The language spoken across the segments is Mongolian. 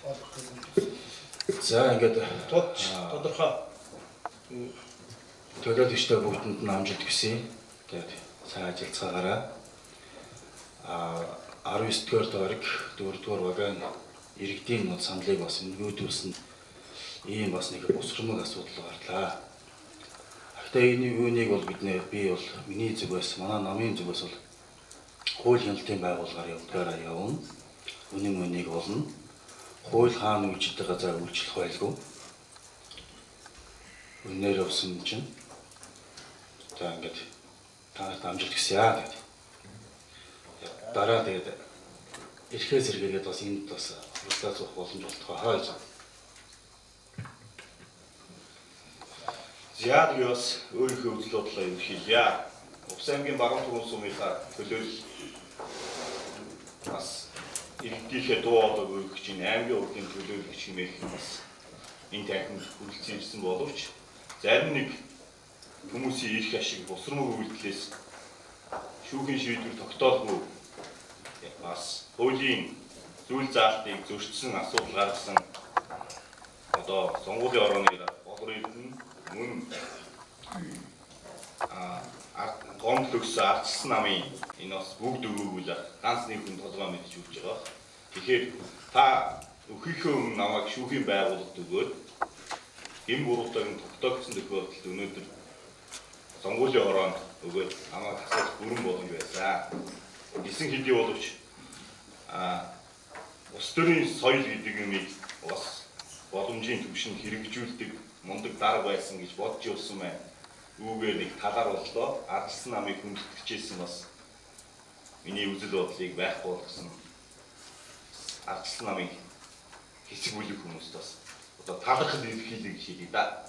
За ингээд тодорхой төлөөлөгчдөө бүгдэнд нь амжилт хүсье. Тэгээд сайн ажиллацгаагаараа 19-р дорог 4-р вагон иргэдийн нот саналыг бас нөгөөдүүлсэн ийм бас нэг босромог асуудал гарлаа. Гэхдээ энэ юуныг бол би бол миний зүгээс манай намын зүгээс бол хууль хяналтын байгууллагаар явуулгаараа явна. Үннийг болно. Хууль хаана үйлчлдэг газар үйлчлэх байлгүй. Үнээр явсан чинь за ингээд танарт амжилт хүсье аа гэдэг. Дараа тэгээд ирэхээс эргээгээд бас энд бас урьдчилан суух боломж болтгоо хойж. Зяад бас өөрийнхөө үзэл бодлоо илэрхийлье. Увс аймгийн Баруун Түрүүн сумынхаа төлөөлөл бас иргэдийнхээ дуу хоолойг өргөх чинь аймгийн урдын төлөөлөгч хэмээх бас энэ танхимд хүрэлцэн ирсэн боловч зарим нэг хүмүүсийн ирэх ашиг босромог үйлдэлээс шүүхийн шийдвэр тогтоолгүй бас хуулийн зүйл заалтыг зөрчсөн асуудал гаргасан одоо сонгуулийн орооны болор эрдэнэ мөн гомдол өгсөн ардчилсан намын энэ бас бүгд өгөөгүй л ганц нэг хүн толгой мэдж өгч байгаа. Тэгэхээр та өөхийнхөө өмнө намайг шүүхийн байгууллагад өгөөд энэ буруудыг тогтоогдсон тохиолдолд өнөөдөр сонгуулийн ороонд өгөөд намайг асуух бүрэн боломж байсан. Гэсэн хэдий боловч улс төрийн соёл гэдэг юмыг бас боломжийн түвшинд хэрэгжүүлдэг мундаг дарга байсан гэж бодж явсан байна. Үүгээр нэг талаар боллоо. Ардчилсан намыг хүндэтгэжсэн бас миний үзэл бодлыг байхгүй болгосон ардчилсан намын хэсэг бүлэг хүмүүст бас одоо талархал илэрхийлэх шийдээ да.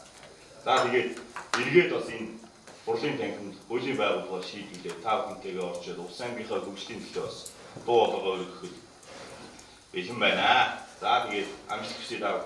За тэгээд эргээд бас энэ хурлын танхимд хуулийн байгууллагаар шийдвэрлээ. Та бүхэнтэйгээ орчод Увс аймгийнхаа хөгжлийн төлөө бас дуу хоолойгоо өргөхөд бэлэн байна. За тэгээд амжилт хүсье та.